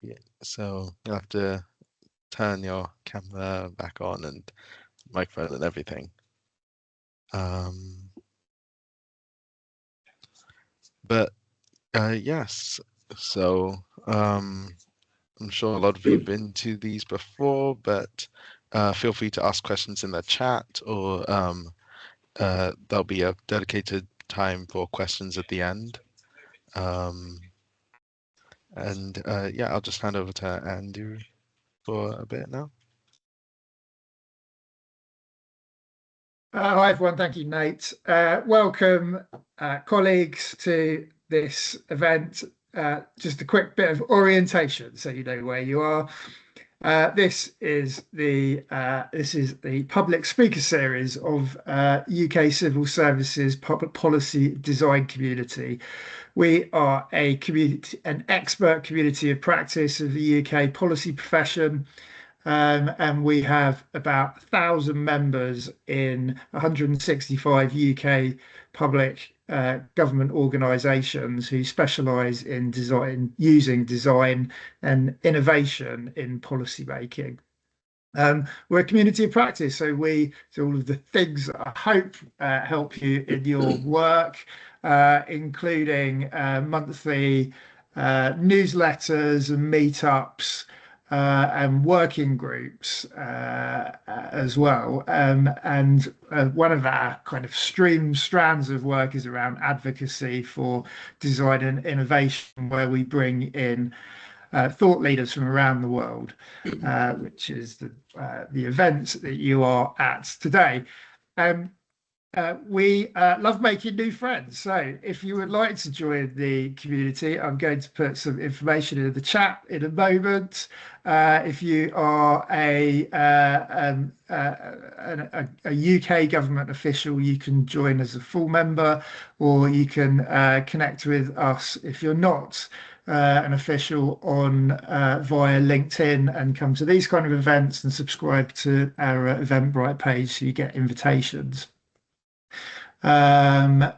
Yeah, so you'll have to turn your camera back on and microphone and everything. But yes, so I'm sure a lot of you have been to these before, but feel free to ask questions in the chat, or there'll be a dedicated time for questions at the end. And yeah, I'll just hand over to Andrew for a bit now. Hi everyone, thank you, Nate. Welcome, colleagues, to this event. Just a quick bit of orientation so you know where you are. This is the public speaker series of UK Civil Services Public Policy Design Community. We are an expert community of practice of the UK policy profession. And we have about 1,000 members in 165 UK public government organisations who specialise in using design and innovation in policy making. We're a community of practice, so we do all of the things that I hope help you in your work, including monthly newsletters and meetups, and working groups as well. And one of our kind of strands of work is around advocacy for design and innovation, where we bring in thought leaders from around the world, which is the event that you are at today. We love making new friends. So if you would like to join the community, I'm going to put some information in the chat in a moment. If you are a UK government official, you can join as a full member, or you can connect with us if you're not an official on via LinkedIn, and come to these kind of events and subscribe to our Eventbrite page so you get invitations. The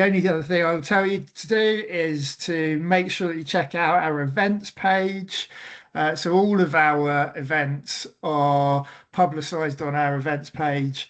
only other thing I will tell you to do is to make sure that you check out our events page. So all of our events are publicised on our events page.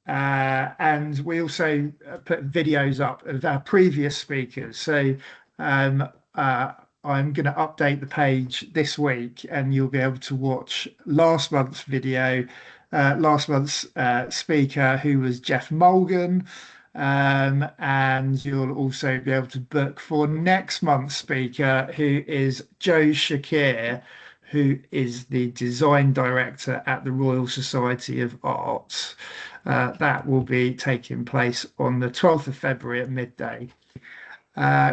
And we also put videos up of our previous speakers. So I'm going to update the page this week, and you'll be able to watch last month's video, last month's speaker, who was Jeff Mauldin. And you'll also be able to book for next month's speaker, who is Joe Shakir, who is the design director at the Royal Society of Arts. That will be taking place on the 12th of February at midday.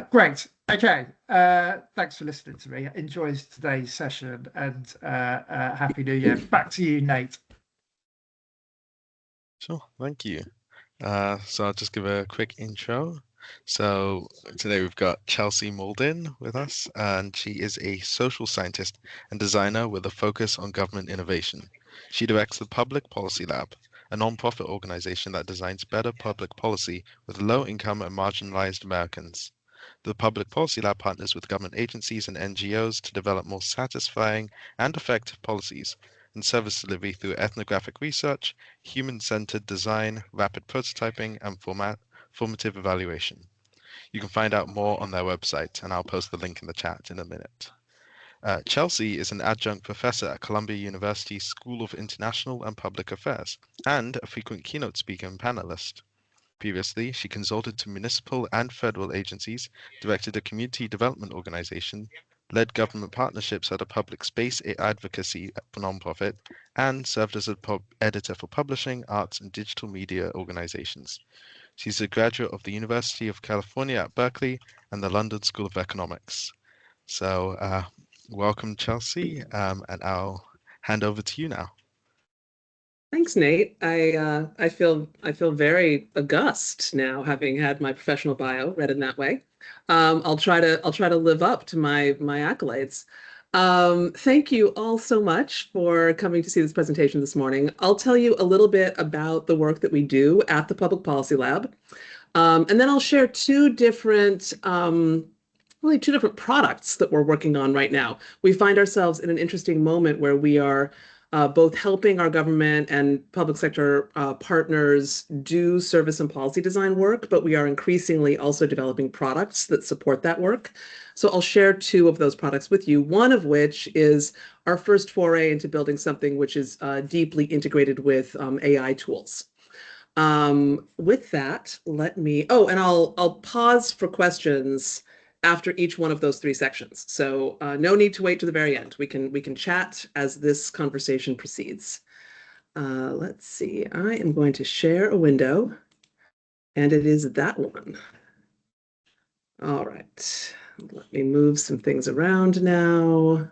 Great. Okay. Thanks for listening to me. Enjoy today's session, and Happy New Year. Back to you, Nate. Sure, thank you. So I'll just give a quick intro. So today we've got Chelsea Mauldin with us, and she is a social scientist and designer with a focus on government innovation. She directs the Public Policy Lab, a non-profit organization that designs better public policy with low-income and marginalized Americans. The Public Policy Lab partners with government agencies and NGOs to develop more satisfying and effective policies and service delivery through ethnographic research, human-centered design, rapid prototyping, and formative evaluation. You can find out more on their website, and I'll post the link in the chat in a minute. Chelsea is an adjunct professor at Columbia University School of International and Public Affairs, and a frequent keynote speaker and panelist. Previously, she consulted to municipal and federal agencies, directed a community development organization, led government partnerships at a public space advocacy nonprofit, and served as an editor for publishing, arts, and digital media organizations. She's a graduate of the University of California at Berkeley and the London School of Economics. So welcome, Chelsea, and I'll hand over to you now. Thanks, Nate. I feel very august now, having had my professional bio read in that way. I'll try to live up to my accolades. Thank you all so much for coming to see this presentation this morning. I'll tell you a little bit about the work that we do at the Public Policy Lab. And then I'll share really two different products that we're working on right now. We find ourselves in an interesting moment where we are both helping our government and public sector partners do service and policy design work, but we are increasingly also developing products that support that work. So I'll share two of those products with you, one of which is our first foray into building something which is deeply integrated with AI tools. With that, and I'll pause for questions after each one of those three sections. So no need to wait to the very end. We can chat as this conversation proceeds. Let's see, I am going to share a window, and it is that one. All right, let me move some things around now.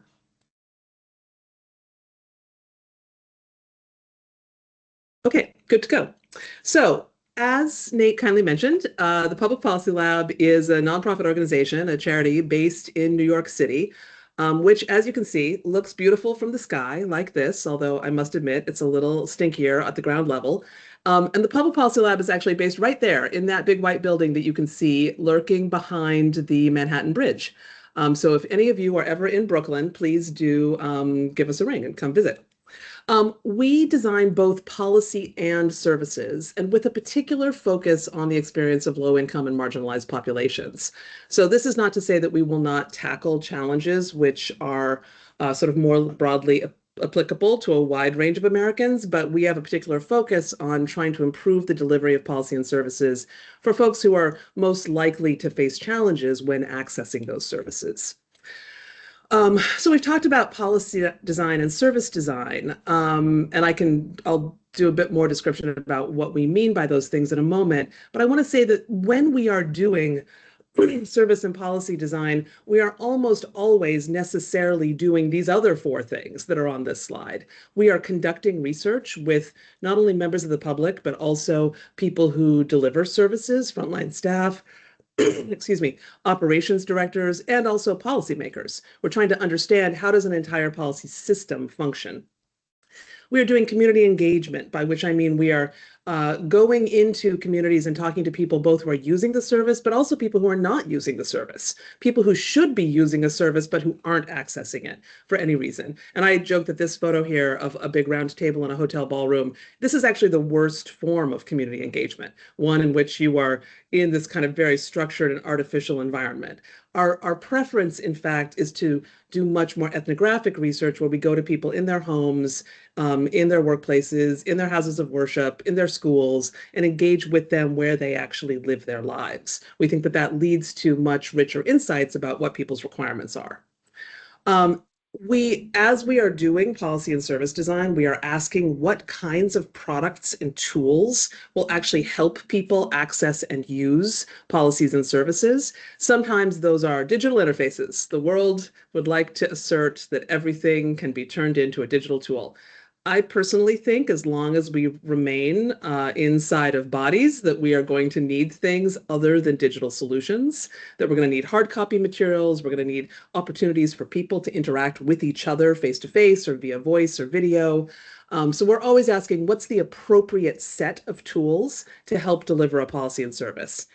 Okay, good to go. So as Nate kindly mentioned, the Public Policy Lab is a nonprofit organization, a charity based in New York City, which, as you can see, looks beautiful from the sky like this, although I must admit it's a little stinkier at the ground level. And the Public Policy Lab is actually based right there in that big white building that you can see lurking behind the Manhattan Bridge. So if any of you are ever in Brooklyn, please do give us a ring and come visit. We design both policy and services, and with a particular focus on the experience of low-income and marginalized populations. So this is not to say that we will not tackle challenges which are sort of more broadly applicable to a wide range of Americans, but we have a particular focus on trying to improve the delivery of policy and services for folks who are most likely to face challenges when accessing those services. So we've talked about policy design and service design, and I'll do a bit more description about what we mean by those things in a moment. But I want to say that when we are doing service and policy design, we are almost always necessarily doing these other four things that are on this slide. We are conducting research with not only members of the public, but also people who deliver services, frontline staff, excuse me, operations directors, and also policymakers. We're trying to understand, how does an entire policy system function? We are doing community engagement, by which I mean we are going into communities and talking to people both who are using the service, but also people who are not using the service, people who should be using a service, but who aren't accessing it for any reason. And I joke that this photo here of a big round table in a hotel ballroom, this is actually the worst form of community engagement, one in which you are in this kind of very structured and artificial environment. Our preference, in fact, is to do much more ethnographic research where we go to people in their homes, in their workplaces, in their houses of worship, in their schools, and engage with them where they actually live their lives. We think that that leads to much richer insights about what people's requirements are. As we are doing policy and service design, we are asking what kinds of products and tools will actually help people access and use policies and services. Sometimes those are digital interfaces. The world would like to assert that everything can be turned into a digital tool. I personally think as long as we remain inside of bodies, that we are going to need things other than digital solutions, that we're going to need hard copy materials, we're going to need opportunities for people to interact with each other face-to-face or via voice or video. So we're always asking, what's the appropriate set of tools to help deliver a policy and service?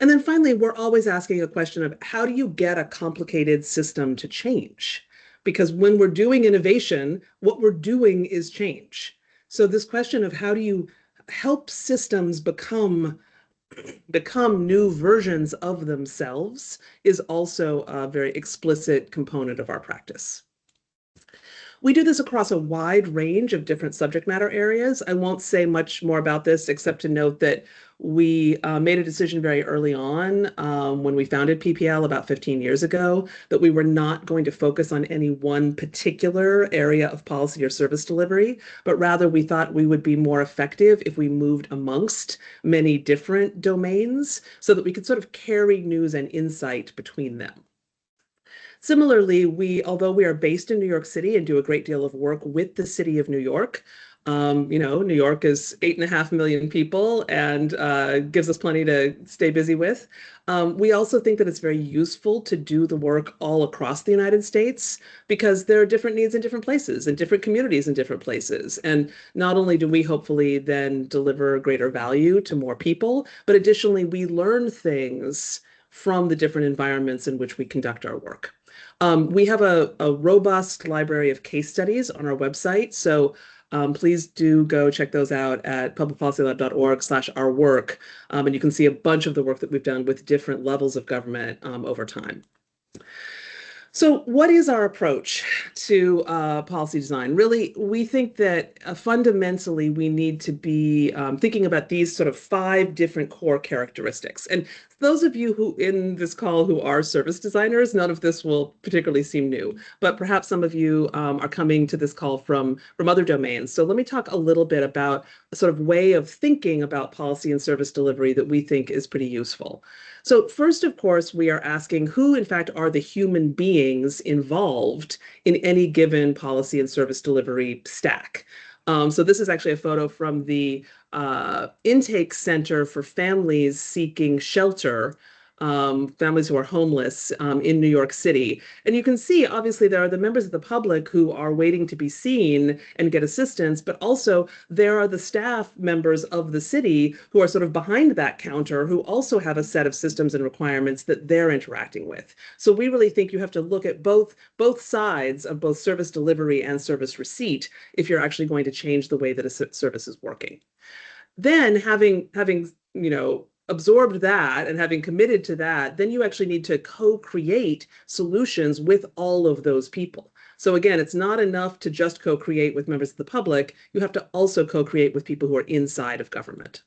And then finally, we're always asking a question of, how do you get a complicated system to change? Because when we're doing innovation, what we're doing is change. So this question of, how do you help systems become new versions of themselves, is also a very explicit component of our practice. We do this across a wide range of different subject matter areas. I won't say much more about this, except to note that we made a decision very early on, when we founded PPL about 15 years ago, that we were not going to focus on any one particular area of policy or service delivery, but rather we thought we would be more effective if we moved amongst many different domains so that we could sort of carry news and insight between them. Similarly, although we are based in New York City and do a great deal of work with the city of New York, New York is 8.5 million people and gives us plenty to stay busy with. We also think that it's very useful to do the work all across the United States because there are different needs in different places and different communities in different places. And not only do we hopefully then deliver greater value to more people, but additionally, we learn things from the different environments in which we conduct our work. We have a robust library of case studies on our website. So please do go check those out at publicpolicylab.org/our work. And you can see a bunch of the work that we've done with different levels of government over time. So what is our approach to policy design? Really, we think that fundamentally we need to be thinking about these sort of 5 different core characteristics. And those of you who in this call who are service designers, none of this will particularly seem new, but perhaps some of you are coming to this call from other domains. So let me talk a little bit about a sort of way of thinking about policy and service delivery that we think is pretty useful. So first, of course, we are asking who, in fact, are the human beings involved in any given policy and service delivery stack. So this is actually a photo from the intake center for families seeking shelter, families who are homeless in New York City. And you can see, obviously, there are the members of the public who are waiting to be seen and get assistance, but also there are the staff members of the city who are sort of behind that counter who also have a set of systems and requirements that they're interacting with. So we really think you have to look at both sides of both service delivery and service receipt if you're actually going to change the way that a service is working. Then having absorbed that and having committed to that, then you actually need to co-create solutions with all of those people. So again, it's not enough to just co-create with members of the public. You have to also co-create with people who are inside of government.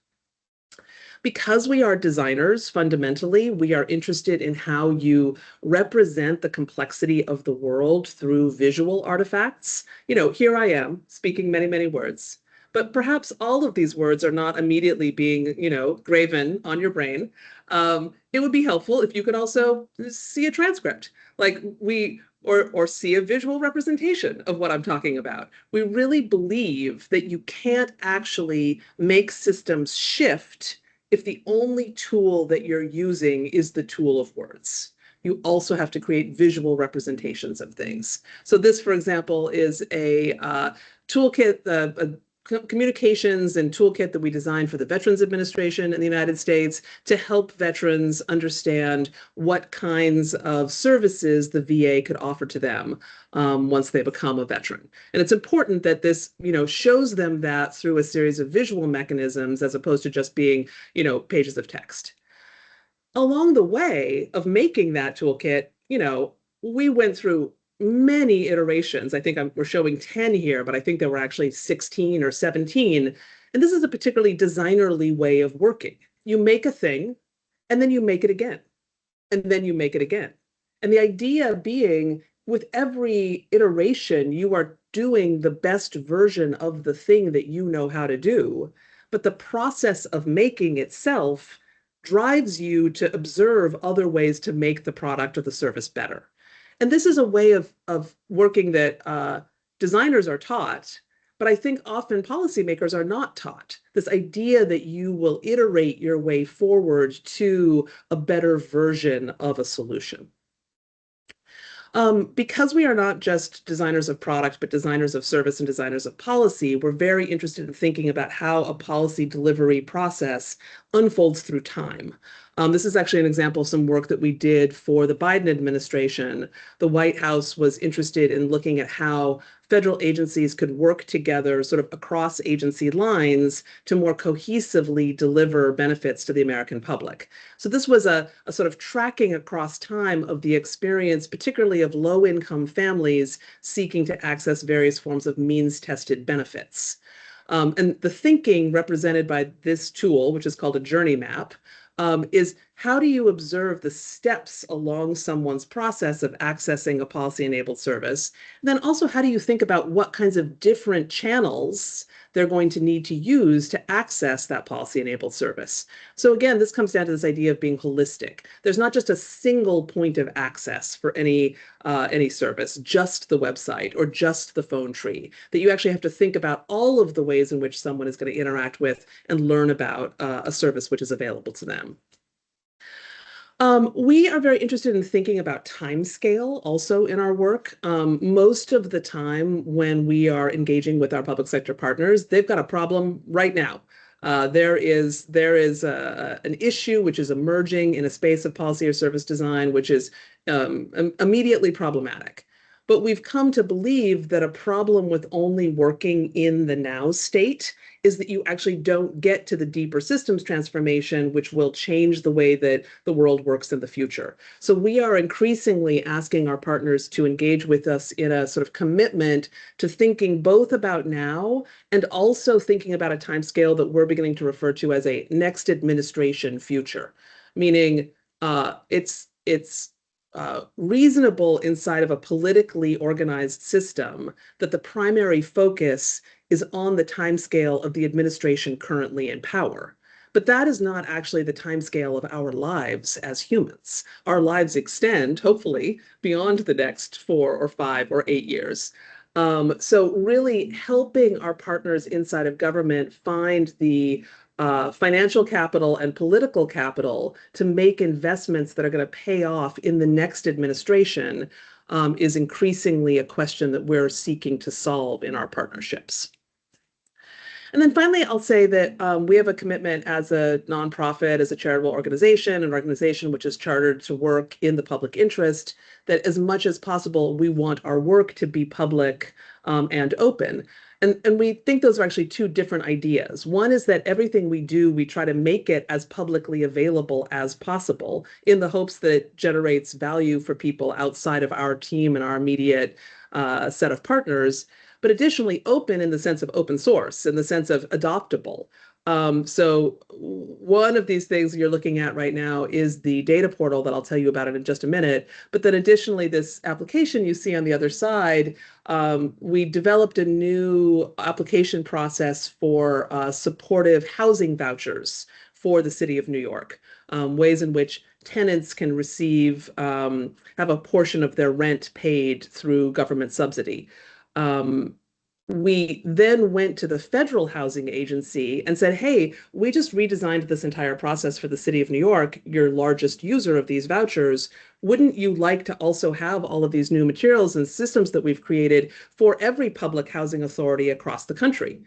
Because we are designers, fundamentally, we are interested in how you represent the complexity of the world through visual artifacts. Here I am speaking many, many words. But perhaps all of these words are not immediately being, graven on your brain. It would be helpful if you could also see a transcript, or see a visual representation of what I'm talking about. We really believe that you can't actually make systems shift if the only tool that you're using is the tool of words. You also have to create visual representations of things. So this, for example, is a toolkit, a communications and toolkit that we designed for the Veterans Administration in the United States to help veterans understand what kinds of services the VA could offer to them once they become a veteran. And it's important that this, shows them that through a series of visual mechanisms as opposed to just being, pages of text. Along the way of making that toolkit, we went through many iterations. I think we're showing 10 here, but I think there were actually 16 or 17. And this is a particularly designerly way of working. You make a thing, and then you make it again, and then you make it again. And the idea being, with every iteration, you are doing the best version of the thing that you know how to do. But the process of making itself drives you to observe other ways to make the product or the service better. And this is a way of working that designers are taught, but I think often policymakers are not taught. This idea that you will iterate your way forward to a better version of a solution. Because we are not just designers of product, but designers of service and designers of policy, we're very interested in thinking about how a policy delivery process unfolds through time. This is actually an example of some work that we did for the Biden administration. The White House was interested in looking at how federal agencies could work together sort of across agency lines to more cohesively deliver benefits to the American public. So this was a sort of tracking across time of the experience, particularly of low-income families seeking to access various forms of means-tested benefits. And the thinking represented by this tool, which is called a journey map, is how do you observe the steps along someone's process of accessing a policy-enabled service? And then also, how do you think about what kinds of different channels they're going to need to use to access that policy-enabled service? So again, this comes down to this idea of being holistic. There's not just a single point of access for any service, just the website or just the phone tree, that you actually have to think about all of the ways in which someone is going to interact with and learn about a service which is available to them. We are very interested in thinking about time scale also in our work. Most of the time when we are engaging with our public sector partners, they've got a problem right now. There is an issue which is emerging in a space of policy or service design, which is immediately problematic. But we've come to believe that a problem with only working in the now state is that you actually don't get to the deeper systems transformation, which will change the way that the world works in the future. So we are increasingly asking our partners to engage with us in a sort of commitment to thinking both about now and also thinking about a timescale that we're beginning to refer to as a next administration future, meaning it's reasonable inside of a politically organized system that the primary focus is on the timescale of the administration currently in power. But that is not actually the timescale of our lives as humans. Our lives extend, hopefully, beyond the next 4 or 5 or 8 years. So really helping our partners inside of government find the financial capital and political capital to make investments that are going to pay off in the next administration is increasingly a question that we're seeking to solve in our partnerships. And then finally, I'll say that we have a commitment as a nonprofit, as a charitable organization, an organization which is chartered to work in the public interest, that as much as possible, we want our work to be public and open. And we think those are actually two different ideas. One is that everything we do, we try to make it as publicly available as possible in the hopes that it generates value for people outside of our team and our immediate set of partners, but additionally open in the sense of open source, in the sense of adoptable. So one of these things you're looking at right now is the data portal that I'll tell you about it in just a minute. But then additionally, this application you see on the other side, we developed a new application process for supportive housing vouchers for the city of New York, ways in which tenants can receive, have a portion of their rent paid through government subsidy. We then went to the Federal Housing Agency and said, hey, we just redesigned this entire process for the city of New York, your largest user of these vouchers. Wouldn't you like to also have all of these new materials and systems that we've created for every public housing authority across the country?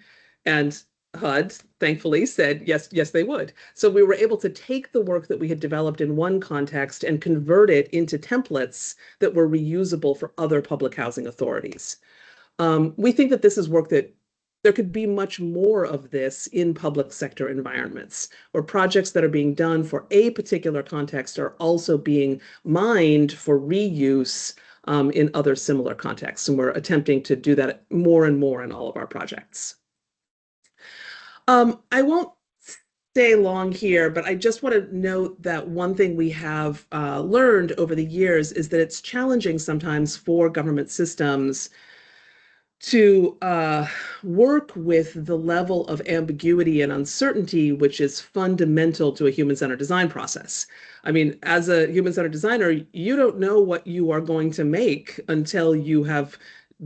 And HUD thankfully said, yes, they would. So we were able to take the work that we had developed in one context and convert it into templates that were reusable for other public housing authorities. We think that this is work that there could be much more of this in public sector environments, where projects that are being done for a particular context are also being mined for reuse in other similar contexts. And we're attempting to do that more and more in all of our projects. I won't stay long here, but I just want to note that one thing we have learned over the years is that it's challenging sometimes for government systems to work with the level of ambiguity and uncertainty which is fundamental to a human-centered design process. I mean, as a human-centered designer, you don't know what you are going to make until you have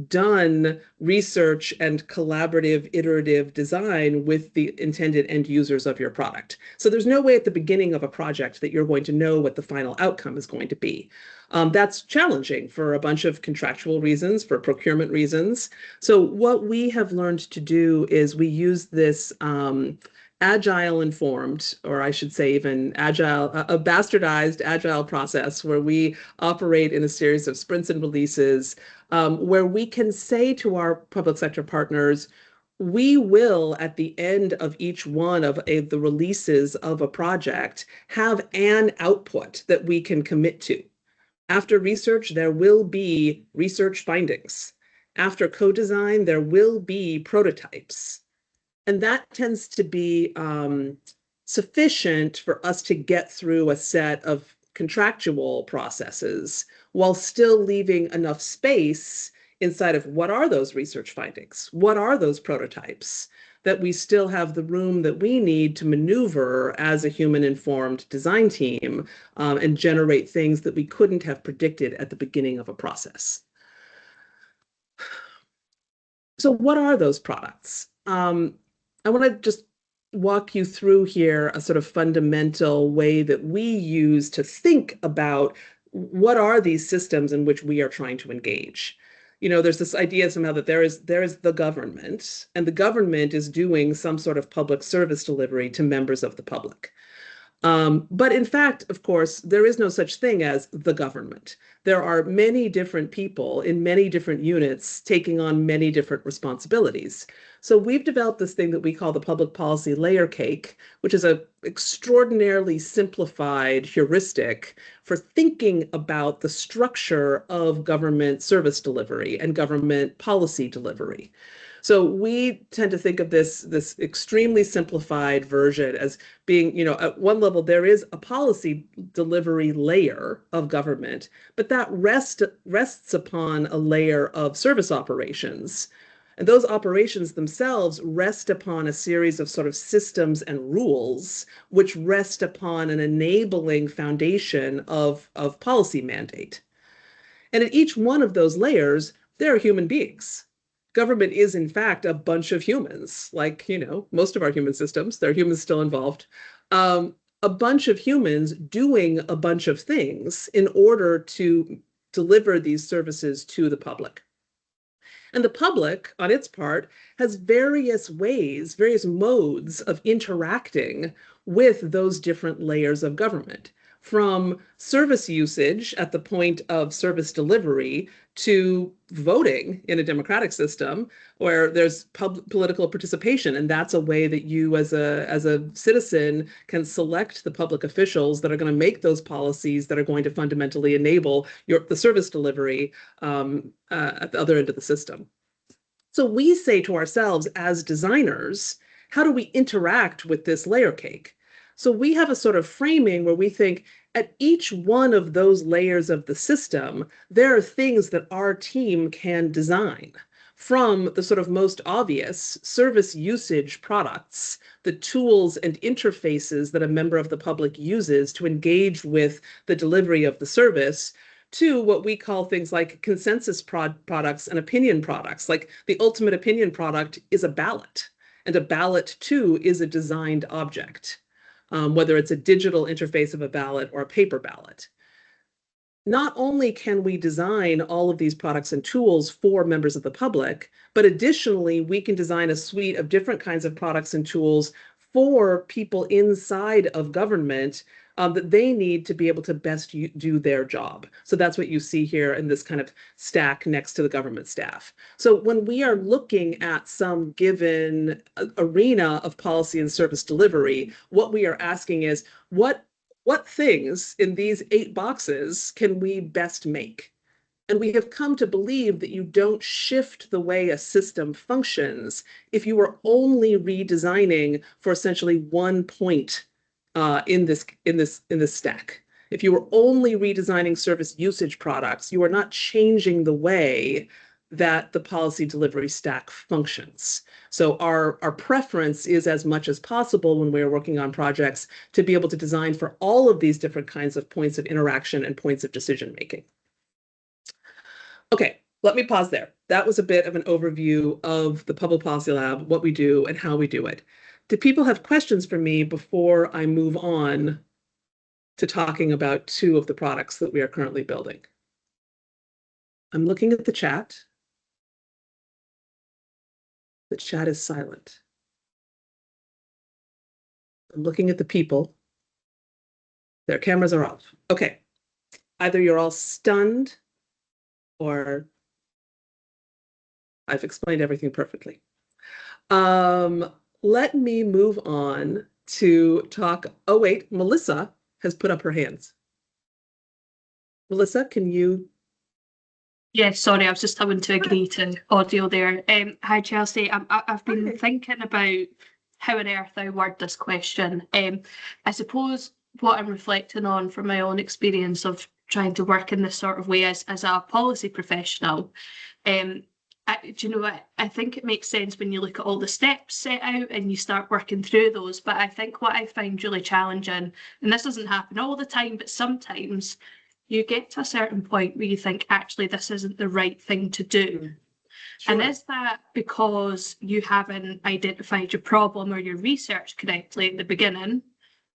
done research and collaborative iterative design with the intended end users of your product. So there's no way at the beginning of a project that you're going to know what the final outcome is going to be. That's challenging for a bunch of contractual reasons, for procurement reasons. So what we have learned to do is we use this agile informed, or I should say even agile, a bastardized agile process where we operate in a series of sprints and releases, where we can say to our public sector partners, we will, at the end of each one of the releases of a project, have an output that we can commit to. After research, there will be research findings. After co-design, there will be prototypes. And that tends to be sufficient for us to get through a set of contractual processes while still leaving enough space inside of what are those research findings? What are those prototypes? That we still have the room that we need to maneuver as a human-informed design team and generate things that we couldn't have predicted at the beginning of a process. So what are those products? I want to just walk you through here a sort of fundamental way that we use to think about what are these systems in which we are trying to engage. There's this idea somehow that there is the government, and the government is doing some sort of public service delivery to members of the public. But in fact, of course, there is no such thing as the government. There are many different people in many different units taking on many different responsibilities. So we've developed this thing that we call the public policy layer cake, which is an extraordinarily simplified heuristic for thinking about the structure of government service delivery and government policy delivery. So we tend to think of this extremely simplified version as being, at one level, there is a policy delivery layer of government, but that rests upon a layer of service operations. And those operations themselves rest upon a series of sort of systems and rules, which rest upon an enabling foundation of policy mandate. And at each one of those layers, there are human beings. Government is, in fact, a bunch of humans, like, most of our human systems, there are humans still involved. A bunch of humans doing a bunch of things in order to deliver these services to the public. And the public, on its part, has various ways, various modes of interacting with those different layers of government, from service usage at the point of service delivery to voting in a democratic system where there's political participation. And that's a way that you as a citizen can select the public officials that are going to make those policies that are going to fundamentally enable the service delivery at the other end of the system. So we say to ourselves as designers, how do we interact with this layer cake? So we have a sort of framing where we think at each one of those layers of the system, there are things that our team can design, from the sort of most obvious service usage products, the tools and interfaces that a member of the public uses to engage with the delivery of the service, to what we call things like consensus products and opinion products. Like the ultimate opinion product is a ballot, and a ballot too is a designed object. Whether it's a digital interface of a ballot or a paper ballot. Not only can we design all of these products and tools for members of the public, but additionally, we can design a suite of different kinds of products and tools for people inside of government that they need to be able to best do their job. So that's what you see here in this kind of stack next to the government staff. So when we are looking at some given arena of policy and service delivery, what we are asking is, what things in these 8 boxes can we best make? And we have come to believe that you don't shift the way a system functions if you are only redesigning for essentially one point in this stack. If you were only redesigning service usage products, you are not changing the way that the policy delivery stack functions. So our preference is, as much as possible when we're working on projects, to be able to design for all of these different kinds of points of interaction and points of decision making. Okay, let me pause there. That was a bit of an overview of the Public Policy Lab, what we do and how we do it. Do people have questions for me before I move on to talking about 2 of the products that we are currently building? I'm looking at the chat. The chat is silent. I'm looking at the people. Their cameras are off. Okay. Either you're all stunned or I've explained everything perfectly. Let me move on to talk. Oh, wait, Melissa has put up her hands. Melissa, can you? Yeah, sorry, I was just having to agree to audio there. Hi, Chelsea. I've been thinking about how on earth I word this question. I suppose what I'm reflecting on from my own experience of trying to work in this sort of way as a policy professional, do you know what? I think it makes sense when you look at all the steps set out and you start working through those. But I think what I find really challenging, and this doesn't happen all the time, but sometimes you get to a certain point where you think, actually, this isn't the right thing to do. Sure. And is that because you haven't identified your problem or your research correctly at the beginning?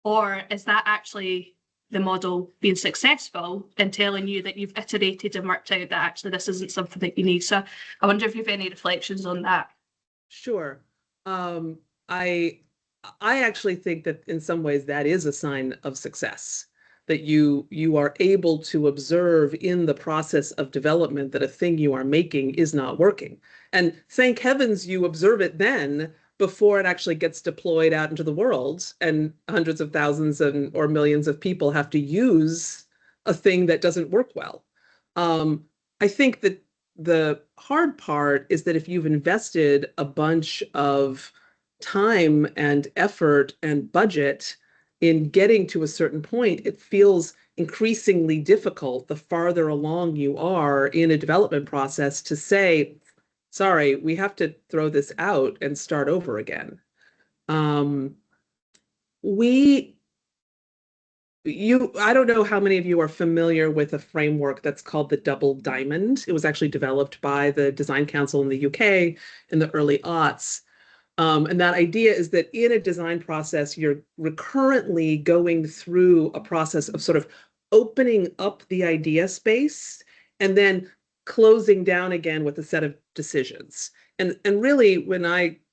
Or is that actually the model being successful in telling you that you've iterated and worked out that actually this isn't something that you need? So I wonder if you have any reflections on that. Sure. I actually think that in some ways that is a sign of success, that you are able to observe in the process of development that a thing you are making is not working. And thank heavens you observe it then before it actually gets deployed out into the world and hundreds of thousands or millions of people have to use a thing that doesn't work well. I think that the hard part is that if you've invested a bunch of time and effort and budget in getting to a certain point, it feels increasingly difficult the farther along you are in a development process to say, sorry, we have to throw this out and start over again. I don't know how many of you are familiar with a framework that's called the Double Diamond. It was actually developed by the Design Council in the UK in the early aughts. And that idea is that in a design process, you're recurrently going through a process of sort of opening up the idea space and then closing down again with a set of decisions. And really,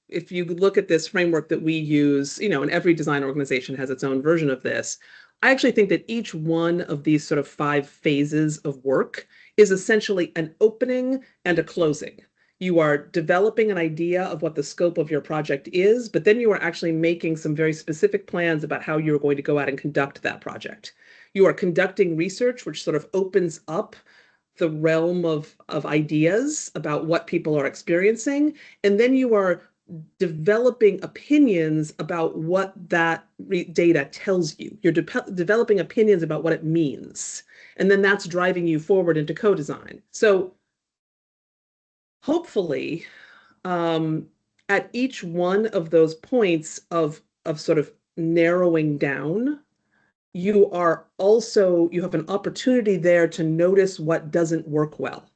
if you look at this framework that we use, and every design organization has its own version of this, I actually think that each one of these sort of 5 phases of work is essentially an opening and a closing. You are developing an idea of what the scope of your project is, but then you are actually making some very specific plans about how you're going to go out and conduct that project. You are conducting research, which sort of opens up the realm of ideas about what people are experiencing, and then you are developing opinions about what that data tells you. You're developing opinions about what it means, and then that's driving you forward into co-design. So hopefully, at each one of those points of sort of narrowing down, you have an opportunity there to notice what doesn't work well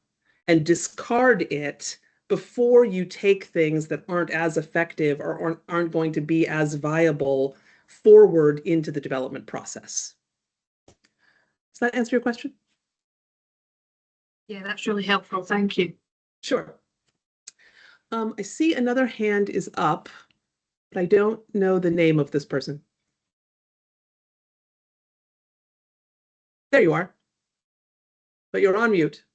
and discard it before you take things that aren't as effective or aren't going to be as viable forward into the development process. Does that answer your question? Yeah, that's really helpful. Thank you. Sure. I see another hand is up, but I don't know the name of this person. There you are. But you're on mute.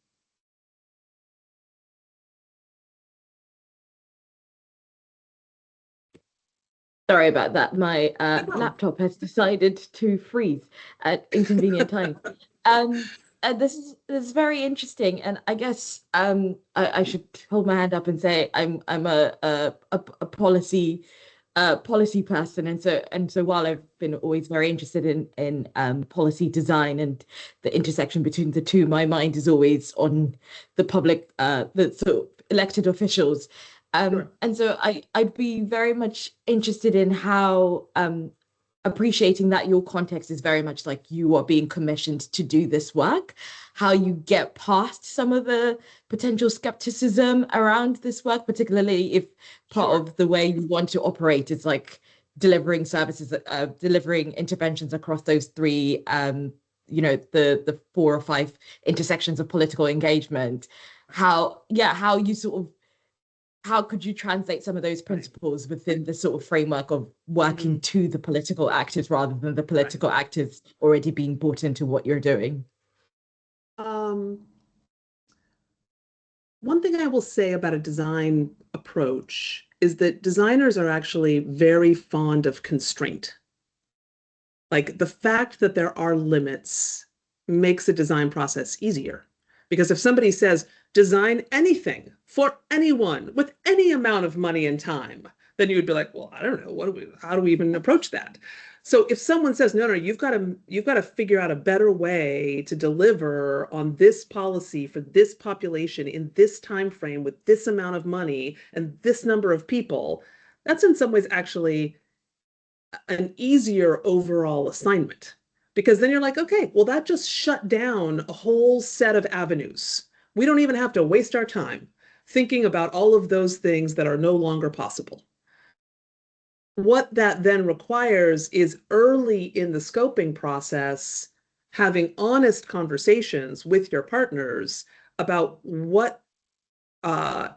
Sorry about that. My laptop has decided to freeze at inconvenient times. This is very interesting, and I guess I should hold my hand up and say I'm a policy person, and so while I've been always very interested in policy design and the intersection between the two, my mind is always on the public, the sort of elected officials. Sure. And so I'd be very much interested in how appreciating that your context is very much like you are being commissioned to do this work, how you get past some of the potential skepticism around this work, particularly if part Sure. of the way you want to operate is like delivering services, delivering interventions across those 3, the 4 or 5 intersections of political engagement. How you sort of, how could you translate some of those principles within the sort of framework of working to the political actors rather than the political actors already being brought into what you're doing? One thing I will say about a design approach is that designers are actually very fond of constraint. Like the fact that there are limits makes the design process easier. Because if somebody says, design anything for anyone with any amount of money and time, then you would be like, well, I don't know, how do we even approach that? So if someone says, no, you've got to figure out a better way to deliver on this policy for this population in this time frame with this amount of money and this number of people, that's in some ways actually an easier overall assignment. Because then you're like, okay, well, that just shut down a whole set of avenues. We don't even have to waste our time thinking about all of those things that are no longer possible. What that then requires is early in the scoping process, having honest conversations with your partners about what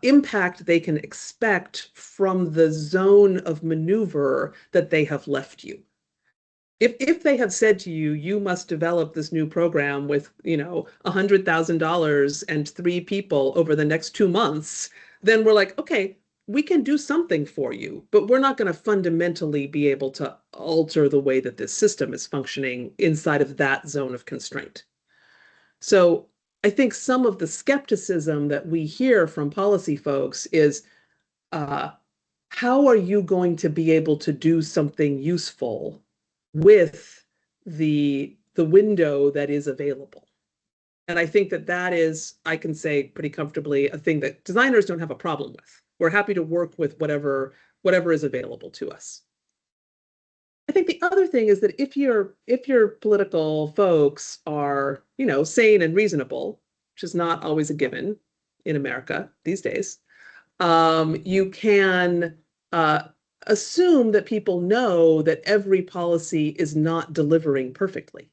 impact they can expect from the zone of maneuver that they have left you. If they have said to you, you must develop this new program with, $100,000 and 3 people over the next 2 months, then we're like, okay, we can do something for you, but we're not going to fundamentally be able to alter the way that this system is functioning inside of that zone of constraint. So I think some of the skepticism that we hear from policy folks is, how are you going to be able to do something useful with the window that is available? And I think that is, I can say pretty comfortably, a thing that designers don't have a problem with. We're happy to work with whatever is available to us. I think the other thing is that if your political folks are, sane and reasonable, which is not always a given in America these days, you can assume that people know that every policy is not delivering perfectly,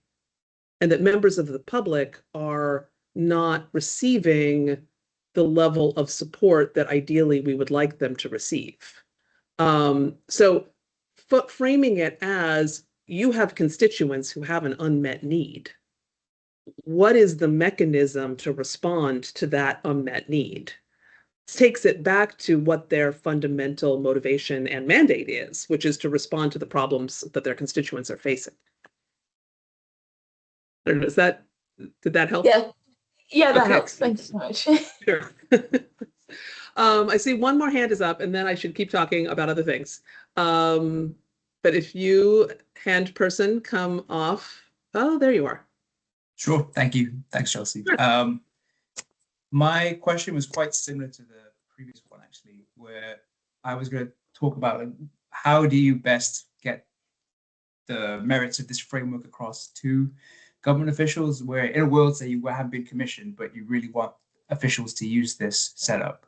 and that members of the public are not receiving the level of support that ideally we would like them to receive. So framing it as you have constituents who have an unmet need. What is the mechanism to respond to that unmet need? Takes it back to what their fundamental motivation and mandate is, which is to respond to the problems that their constituents are facing. I don't know, did that help? Yeah, that Okay. helps. Thanks so much. Sure. I see one more hand is up, and then I should keep talking about other things. But if you, hand person, come off. Oh, there you are. Sure. Thank you. Thanks, Chelsea. Sure. My question was quite similar to the previous one, actually, where I was going to talk about how do you best get the merits of this framework across to government officials, where in a world, say, you haven't been commissioned, but you really want officials to use this setup.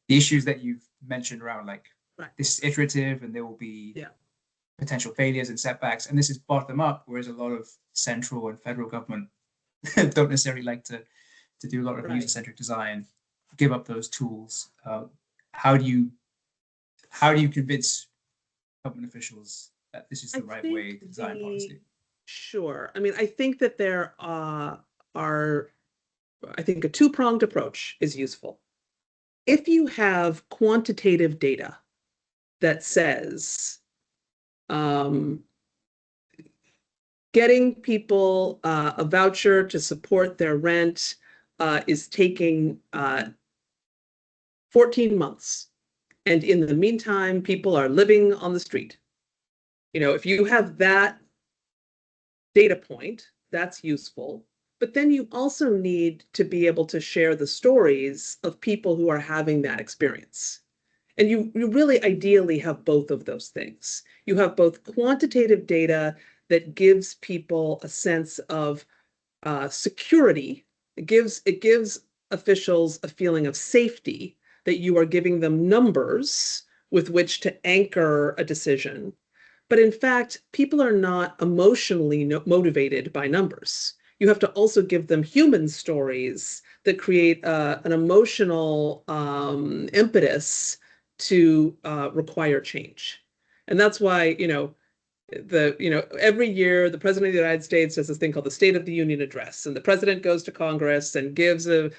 The issues that you've mentioned around, like, this is iterative and there will be potential failures and setbacks, and this is bottom up, whereas a lot of central and federal government don't necessarily like to do a lot of user-centric design, give up those tools. How do you convince government officials that this is the right way to design policy? Sure. I mean, I think that there are, I think a two-pronged approach is useful. If you have quantitative data that says, getting people a voucher to support their rent is taking 14 months. And in the meantime, people are living on the street. If you have that data point, that's useful. But then you also need to be able to share the stories of people who are having that experience. And you really ideally have both of those things. You have both quantitative data that gives people a sense of security. It gives officials a feeling of safety, that you are giving them numbers with which to anchor a decision. But in fact, people are not emotionally motivated by numbers. You have to also give them human stories that create an emotional impetus to require change. And that's why, every year the President of the United States does this thing called the State of the Union Address, and the president goes to Congress and gives a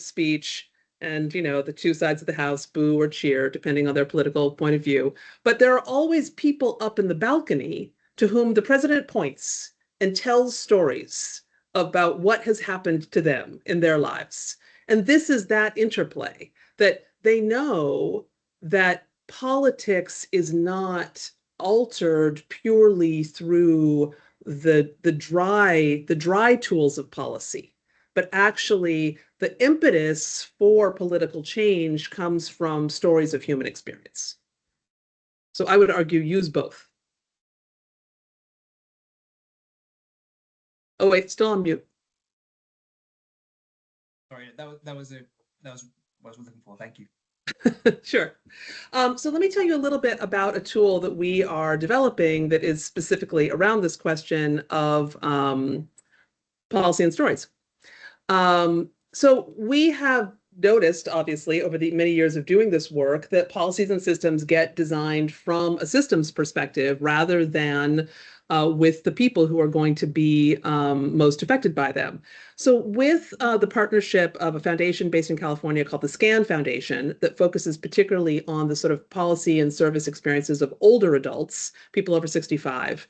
speech, and the two sides of the house boo or cheer depending on their political point of view. But there are always people up in the balcony to whom the president points and tells stories about what has happened to them in their lives. And this is that interplay, that they know that politics is not altered purely through the dry tools of policy, but actually the impetus for political change comes from stories of human experience. So I would argue use both. Oh wait, still on mute. Sorry, that was what I was looking for. Thank you. Sure. So let me tell you a little bit about a tool that we are developing that is specifically around this question of policy and stories. So we have noticed, obviously, over the many years of doing this work, that policies and systems get designed from a systems perspective rather than with the people who are going to be most affected by them. So with the partnership of a foundation based in California called the SCAN Foundation that focuses particularly on the sort of policy and service experiences of older adults, people over 65,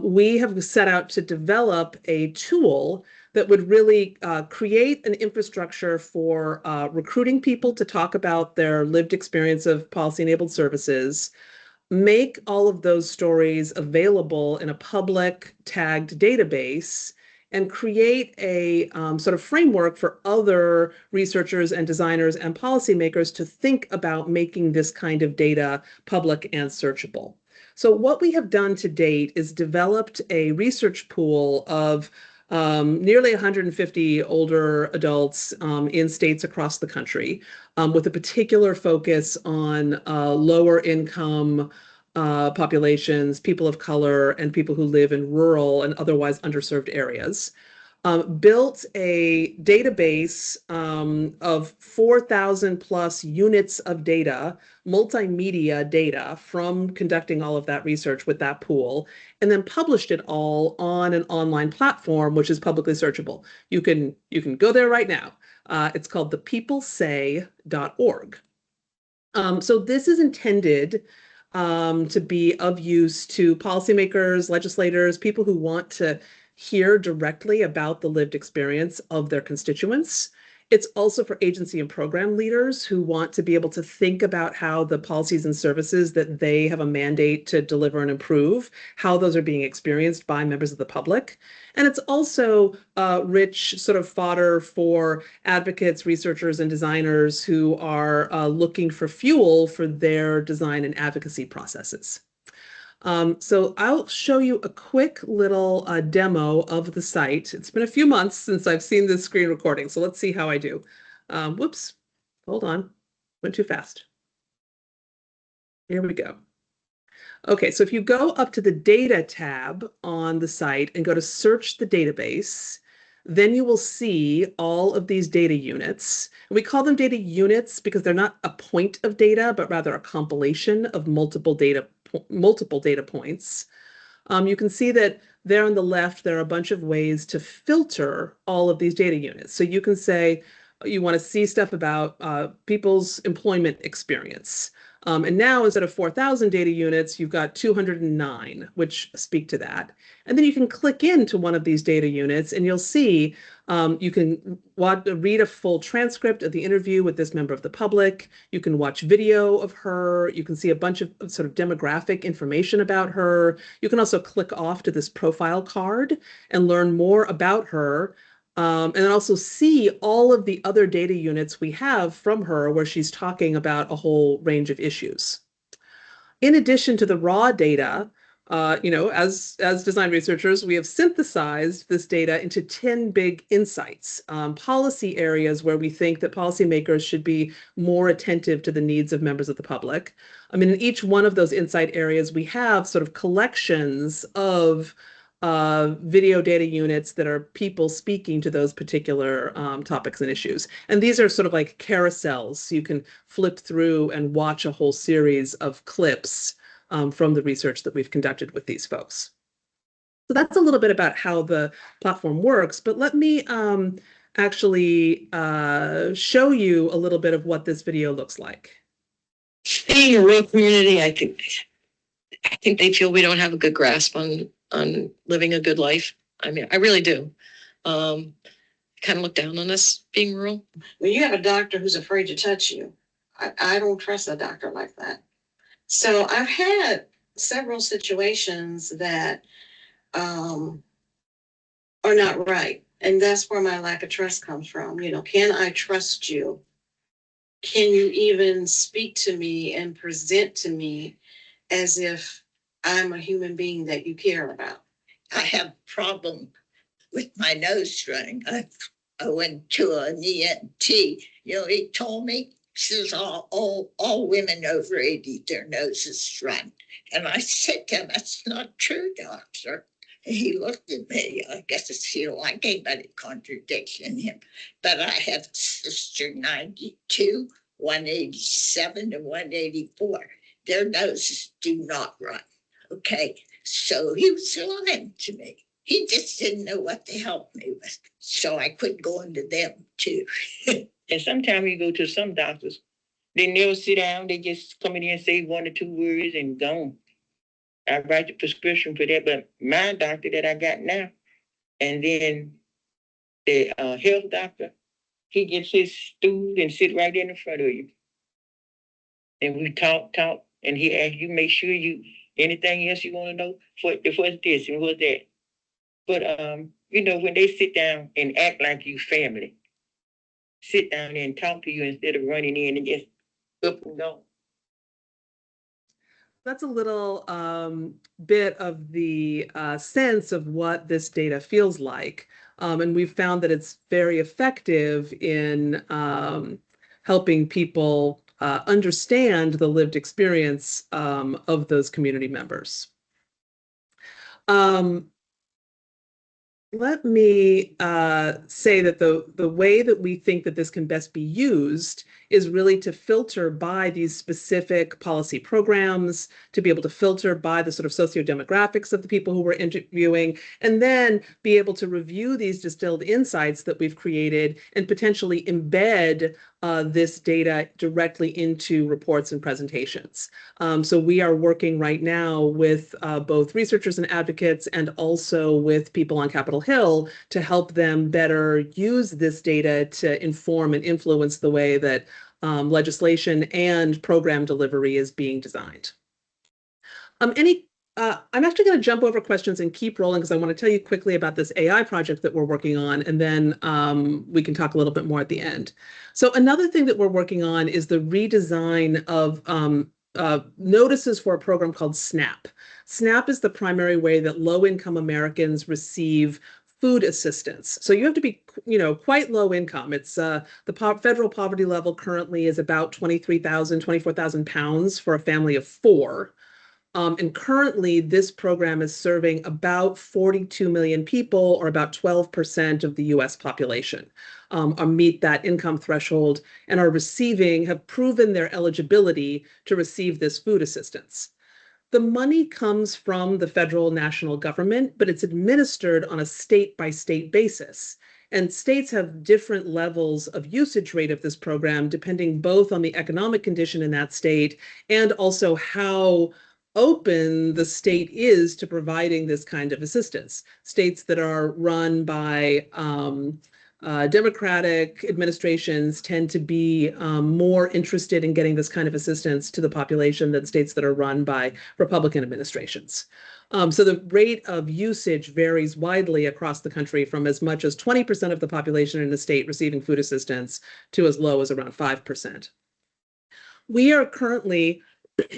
we have set out to develop a tool that would really create an infrastructure for recruiting people to talk about their lived experience of policy-enabled services, make all of those stories available in a public tagged database, and create a sort of framework for other researchers and designers and policymakers to think about making this kind of data public and searchable. So what we have done to date is developed a research pool of nearly 150 older adults in states across the country, with a particular focus on lower income populations, people of color, and people who live in rural and otherwise underserved areas. Built a database of 4,000 plus units of data, multimedia data from conducting all of that research with that pool, and then published it all on an online platform, which is publicly searchable. You can go there right now. It's called thepeoplesay.org. So this is intended to be of use to policymakers, legislators, people who want to hear directly about the lived experience of their constituents. It's also for agency and program leaders who want to be able to think about how the policies and services that they have a mandate to deliver and improve, how those are being experienced by members of the public. And it's also rich sort of fodder for advocates, researchers, and designers who are looking for fuel for their design and advocacy processes. So I'll show you a quick little demo of the site. It's been a few months since I've seen this screen recording, so let's see how I do. Whoops, hold on, went too fast. Here we go. Okay, so if you go up to the data tab on the site and go to search the database, then you will see all of these data units. And we call them data units because they're not a point of data, but rather a compilation of multiple data points. You can see that there on the left, there are a bunch of ways to filter all of these data units. So you can say you want to see stuff about people's employment experience. And now instead of 4,000 data units, you've got 209, which speak to that. And then you can click into one of these data units and you'll see you can read a full transcript of the interview with this member of the public. You can watch video of her. You can see a bunch of sort of demographic information about her. You can also click off to this profile card and learn more about her. And then also see all of the other data units we have from her where she's talking about a whole range of issues. In addition to the raw data, as design researchers, we have synthesized this data into 10 big insights, policy areas where we think that policymakers should be more attentive to the needs of members of the public. I mean, in each one of those insight areas, we have sort of collections of video data units that are people speaking to those particular topics and issues. And these are sort of like carousels. So you can flip through and watch a whole series of clips from the research that we've conducted with these folks. So that's a little bit about how the platform works, but let me actually show you a little bit of what this video looks like. Being a rural community, I think they feel we don't have a good grasp on living a good life. I mean, I really do. Kind of look down on us being rural. When you have a doctor who's afraid to touch you, I don't trust a doctor like that. So I've had several situations that are not right. And that's where my lack of trust comes from. You know, can I trust you? Can you even speak to me and present to me as if I'm a human being that you care about? I have a problem with my nose running. I went to an ENT. You know, he told me, he says, all women over 80, their noses run. And I said to him, that's not true, doctor. And he looked at me. I guess it's, you know, like anybody contradiction him. But I have a sister 92, 187, and 184. Their noses do not run. Okay. So he was lying to me. He just didn't know what to help me with. So I quit going to them too. And sometimes you go to some doctors, they never sit down, they just come in here and say 1 or 2 words and gone. I write the prescription for that, but my doctor that I got now, and then the health doctor, he gets his stool and sit right in front of you. And we talk, and he asks you, make sure you, anything else you want to know, what's this and what's that. But you know, when they sit down and act like you family, sit down and talk to you instead of running in and just up and go. That's a little bit of the sense of what this data feels like. And we've found that it's very effective in helping people understand the lived experience of those community members. Let me say that the way that we think that this can best be used is really to filter by these specific policy programs, to be able to filter by the sort of sociodemographics of the people who we're interviewing, and then be able to review these distilled insights that we've created and potentially embed this data directly into reports and presentations. So we are working right now with both researchers and advocates and also with people on Capitol Hill to help them better use this data to inform and influence the way that legislation and program delivery is being designed. I'm actually going to jump over questions and keep rolling because I want to tell you quickly about this AI project that we're working on, and then we can talk a little bit more at the end. So another thing that we're working on is the redesign of notices for a program called SNAP. SNAP is the primary way that low-income Americans receive food assistance. So you have to be, you know, quite low income. It's the federal poverty level currently is about 24,000 pounds for a family of 4. And currently, this program is serving about 42 million people, or about 12% of the US population, meet that income threshold and have proven their eligibility to receive this food assistance. The money comes from the federal national government, but it's administered on a state-by-state basis. And states have different levels of usage rate of this program, depending both on the economic condition in that state and also how open the state is to providing this kind of assistance. States that are run by Democratic administrations tend to be more interested in getting this kind of assistance to the population than states that are run by Republican administrations. So the rate of usage varies widely across the country, from as much as 20% of the population in a state receiving food assistance to as low as around 5%. We are currently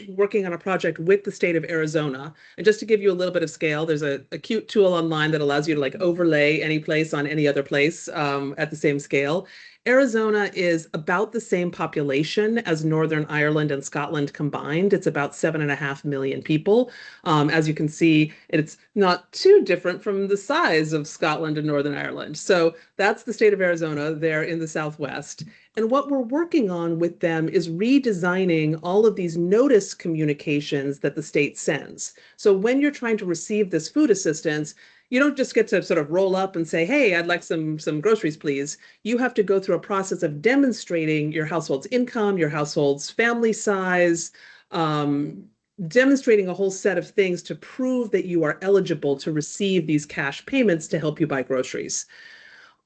working on a project with the state of Arizona. And just to give you a little bit of scale, there's a cute tool online that allows you to like overlay any place on any other place at the same scale. Arizona is about the same population as Northern Ireland and Scotland combined. It's about 7.5 million people. As you can see, it's not too different from the size of Scotland and Northern Ireland. So that's the state of Arizona. They're in the Southwest. And what we're working on with them is redesigning all of these notice communications that the state sends. So when you're trying to receive this food assistance, you don't just get to sort of roll up and say, hey, I'd like some groceries, please. You have to go through a process of demonstrating your household's income, your household's family size, demonstrating a whole set of things to prove that you are eligible to receive these cash payments to help you buy groceries.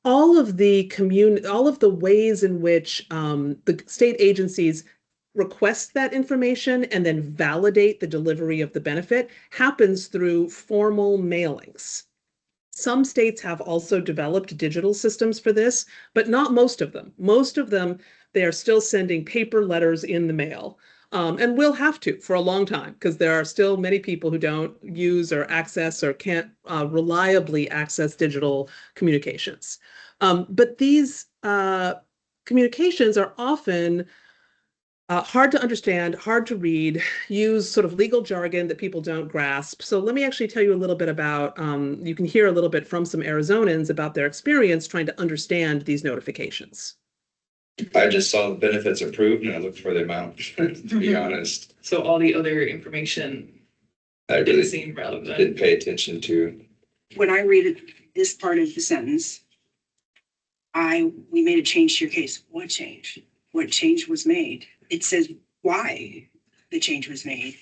All of the ways in which the state agencies request that information and then validate the delivery of the benefit happens through formal mailings. Some states have also developed digital systems for this, but not most of them. Most of them, they are still sending paper letters in the mail. And will have to for a long time because there are still many people who don't use or access or can't reliably access digital communications. But these communications are often hard to understand, hard to read, use sort of legal jargon that people don't grasp. So let me actually tell you a little bit about, you can hear a little bit from some Arizonans about their experience trying to understand these notifications. I just saw the benefits approved and I looked for the amount, to be honest. So all the other information I didn't really seem relevant. didn't pay attention to. When I read this part of the sentence, we made a change to your case. What change? What change was made? It says why the change was made.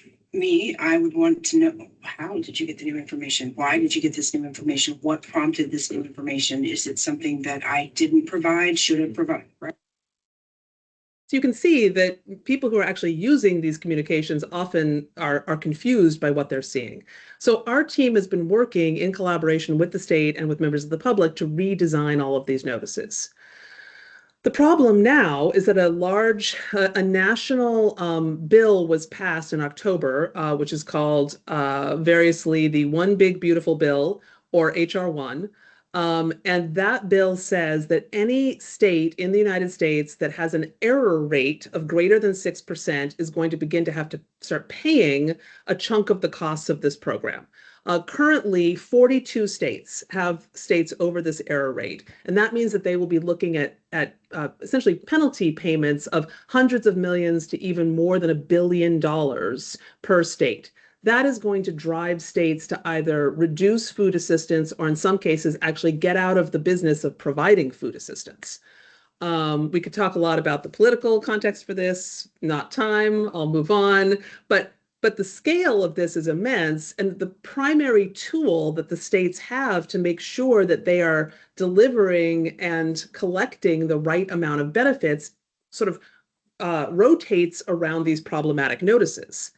I would want to know, how did you get the new information? Why did you get this new information? What prompted this new information? Is it something that I didn't provide, should have provided, right? So you can see that people who are actually using these communications often are confused by what they're seeing. So our team has been working in collaboration with the state and with members of the public to redesign all of these notices. The problem now is that a national bill was passed in October, which is called variously the One Big Beautiful Bill, or HR 1. And that bill says that any state in the United States that has an error rate of greater than 6% is going to begin to have to start paying a chunk of the costs of this program. Currently, 42 states have states over this error rate, and that means that they will be looking at essentially penalty payments of hundreds of millions to even more than $1 billion per state. That is going to drive states to either reduce food assistance or in some cases actually get out of the business of providing food assistance. We could talk a lot about the political context for this, not time, I'll move on, but the scale of this is immense, and the primary tool that the states have to make sure that they are delivering and collecting the right amount of benefits sort of rotates around these problematic notices.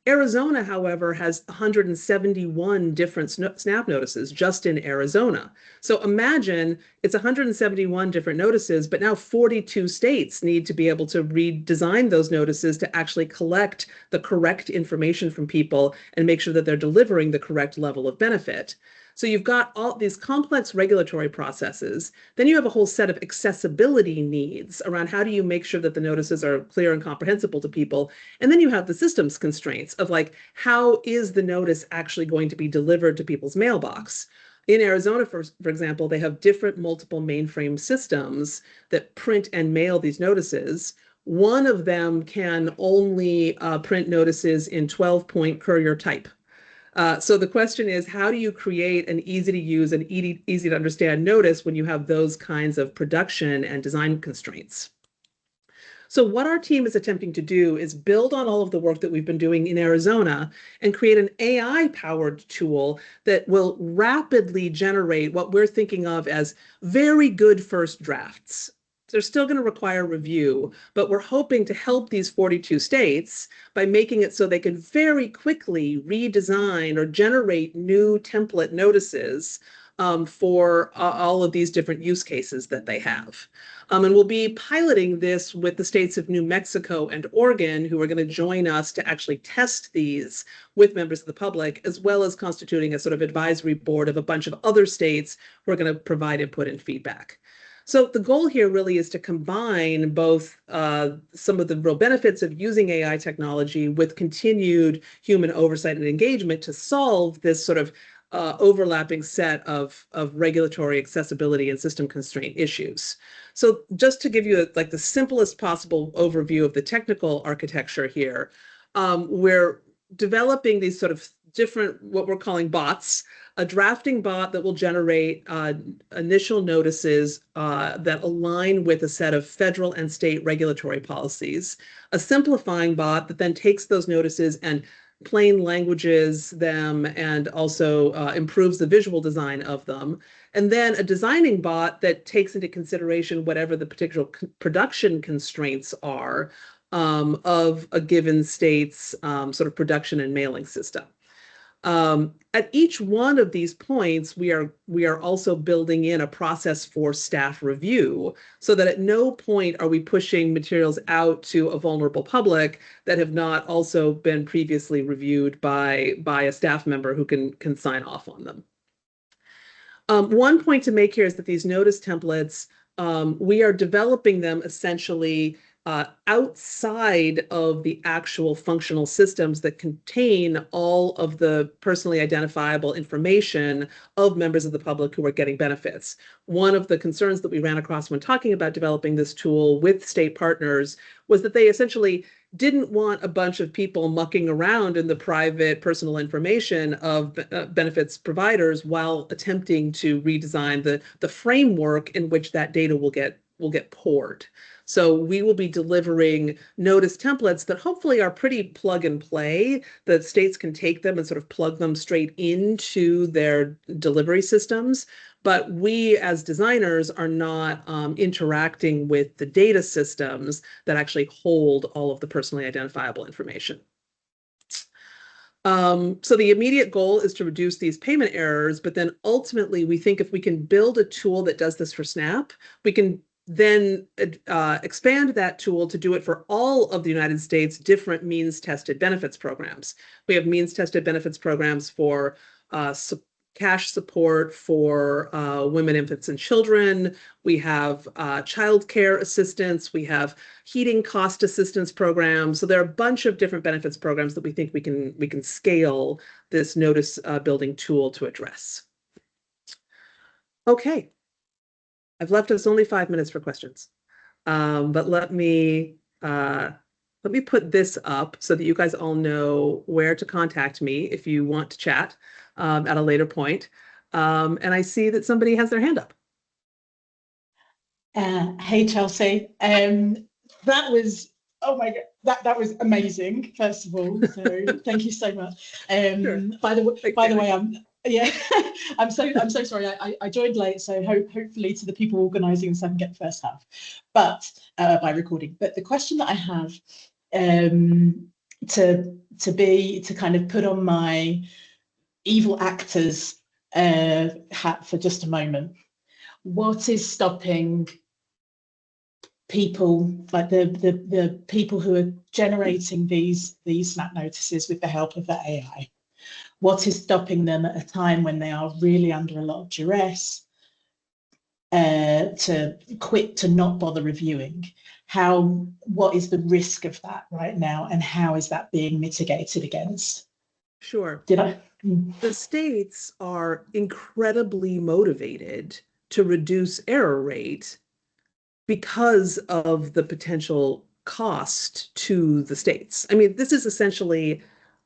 Arizona, however, has 171 different SNAP notices just in Arizona. So imagine it's 171 different notices, but now 42 states need to be able to redesign those notices to actually collect the correct information from people and make sure that they're delivering the correct level of benefit. So you've got all these complex regulatory processes. Then you have a whole set of accessibility needs around how do you make sure that the notices are clear and comprehensible to people. And then you have the systems constraints of like, how is the notice actually going to be delivered to people's mailbox? In Arizona, for example, they have different multiple mainframe systems that print and mail these notices. One of them can only print notices in 12-point courier type. So the question is, how do you create an easy to use and easy to understand notice when you have those kinds of production and design constraints? So what our team is attempting to do is build on all of the work that we've been doing in Arizona and create an AI-powered tool that will rapidly generate what we're thinking of as very good first drafts. They're still going to require review, but we're hoping to help these 42 states by making it so they can very quickly redesign or generate new template notices for all of these different use cases that they have. And we'll be piloting this with the states of New Mexico and Oregon, who are going to join us to actually test these with members of the public, as well as constituting a sort of advisory board of a bunch of other states who are going to provide input and feedback. So the goal here really is to combine both some of the real benefits of using AI technology with continued human oversight and engagement to solve this sort of overlapping set of regulatory accessibility and system constraint issues. So just to give you like the simplest possible overview of the technical architecture here, we're developing these sort of different, what we're calling bots, a drafting bot that will generate initial notices that align with a set of federal and state regulatory policies, a simplifying bot that then takes those notices and plain languages them and also improves the visual design of them, and then a designing bot that takes into consideration whatever the particular production constraints are of a given state's sort of production and mailing system. At each one of these points, we are also building in a process for staff review, so that at no point are we pushing materials out to a vulnerable public that have not also been previously reviewed by a staff member who can sign off on them. One point to make here is that these notice templates, we are developing them essentially outside of the actual functional systems that contain all of the personally identifiable information of members of the public who are getting benefits. One of the concerns that we ran across when talking about developing this tool with state partners was that they essentially didn't want a bunch of people mucking around in the private personal information of benefits providers while attempting to redesign the framework in which that data will get poured. So we will be delivering notice templates that hopefully are pretty plug and play, that states can take them and sort of plug them straight into their delivery systems. But we as designers are not interacting with the data systems that actually hold all of the personally identifiable information. So the immediate goal is to reduce these payment errors, but then ultimately we think if we can build a tool that does this for SNAP, we can then expand that tool to do it for all of the United States' different means-tested benefits programs. We have means-tested benefits programs for cash support for women, infants, and children. We have child care assistance. We have heating cost assistance programs. So there are a bunch of different benefits programs that we think we can scale this notice building tool to address. Okay. I've left us only 5 minutes for questions, but let me put this up so that you guys all know where to contact me if you want to chat at a later point. And I see that somebody has their hand up. Hey, Chelsea. That was, oh my God, that was amazing, first of all. So thank you so much. Sure. By the way, yeah, I'm so sorry. I joined late, so hopefully to the people organising this, I can get the first half, but by recording. But the question that I have to kind of put on my evil actors hat for just a moment. What is stopping people, like the people who are generating these SNAP notices with the help of the AI? What is stopping them at a time when they are really under a lot of duress to quit, to not bother reviewing? What is the risk of that right now, and how is that being mitigated against? Sure. Did I? The states are incredibly motivated to reduce error rate because of the potential cost to the states. I mean, this is essentially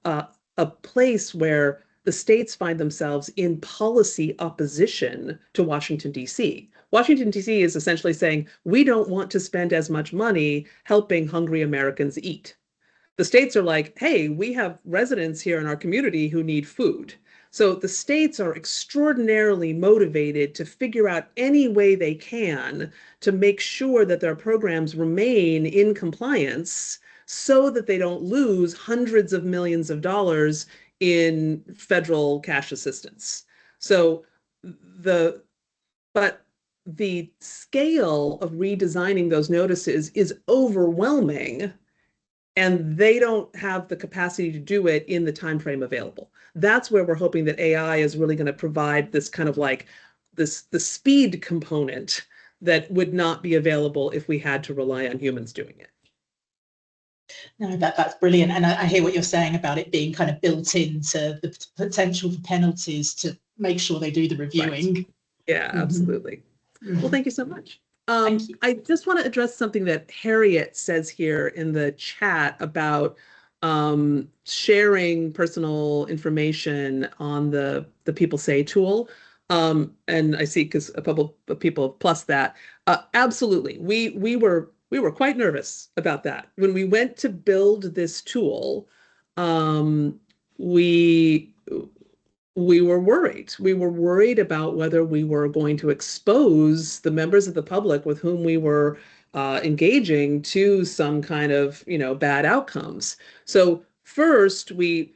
a place where the states find themselves in policy opposition to Washington, D.C. Washington, D.C. is essentially saying, we don't want to spend as much money helping hungry Americans eat. The states are like, hey, we have residents here in our community who need food. So the states are extraordinarily motivated to figure out any way they can to make sure that their programs remain in compliance so that they don't lose hundreds of millions of dollars in federal cash assistance. So but the scale of redesigning those notices is overwhelming, and they don't have the capacity to do it in the time frame available. That's where we're hoping that AI is really going to provide this kind of like the speed component that would not be available if we had to rely on humans doing it. No, that's brilliant. And I hear what you're saying about it being kind of built into the potential for penalties to make sure they do the reviewing. Right. Yeah, absolutely. Well, thank you so much. I just want to address something that Harriet says here in the chat about sharing personal information on the People Say tool. And I see because a couple of people plus that. Absolutely. We were quite nervous about that. When we went to build this tool, we were worried. We were worried about whether we were going to expose the members of the public with whom we were engaging to some kind of, bad outcomes. So first, we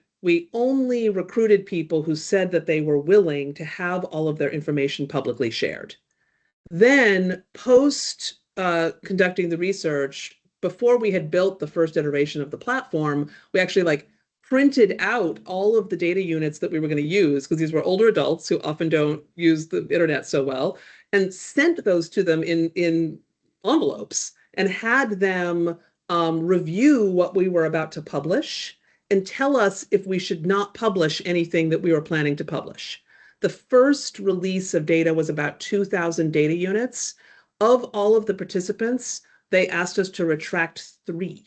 only recruited people who said that they were willing to have all of their information publicly shared. Then, post conducting the research, before we had built the first iteration of the platform, we actually printed out all of the data units that we were going to use, because these were older adults who often don't use the internet so well, and sent those to them in envelopes and had them review what we were about to publish and tell us if we should not publish anything that we were planning to publish. The first release of data was about 2,000 data units. Of all of the participants, they asked us to retract 3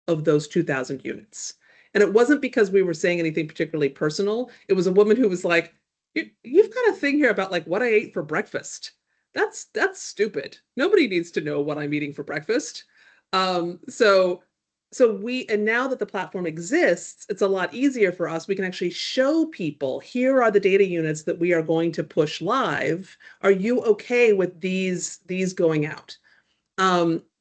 of those 2,000 units. And it wasn't because we were saying anything particularly personal. It was a woman who was like, you've got a thing here about what I ate for breakfast. That's stupid. Nobody needs to know what I'm eating for breakfast. And now that the platform exists, it's a lot easier for us. We can actually show people, here are the data units that we are going to push live. Are you okay with these going out?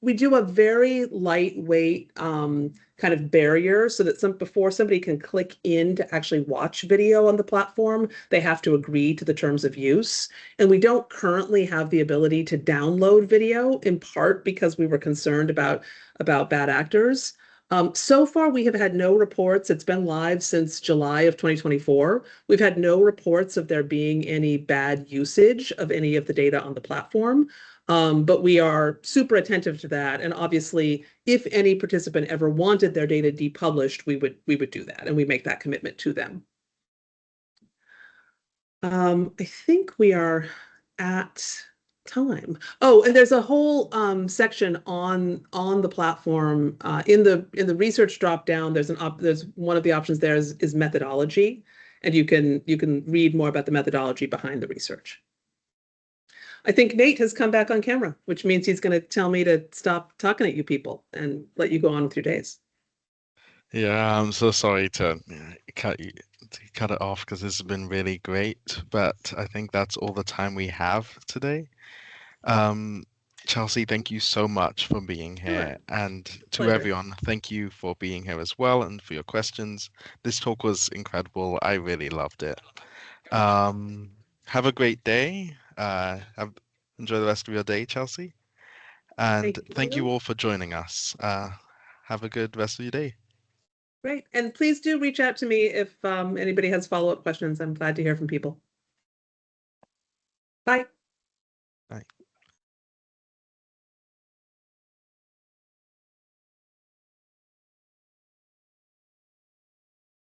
We do a very lightweight kind of barrier, so that before somebody can click in to actually watch video on the platform, they have to agree to the terms of use. And we don't currently have the ability to download video, in part because we were concerned about bad actors. So far, we have had no reports. It's been live since July of 2024. We've had no reports of there being any bad usage of any of the data on the platform. But we are super attentive to that. And obviously, if any participant ever wanted their data depublished, we would do that, and we make that commitment to them. I think we are at time. Oh, and there's a whole section on the platform in the research drop down. There's one of the options there is methodology, and you can read more about the methodology behind the research. I think Nate has come back on camera, which means he's going to tell me to stop talking at you people and let you go on with your days. Yeah, I'm so sorry to cut it off, because this has been really great, but I think that's all the time we have today. Chelsea, thank you so much for being here. Sure. And to Pleasure. everyone, thank you for being here as well and for your questions. This talk was incredible. I really loved it. Have a great day. Enjoy the rest of your day, Chelsea. And thank you all for joining us. Have a good rest of your day. Great. And please do reach out to me if anybody has follow-up questions. I'm glad to hear from people. Bye.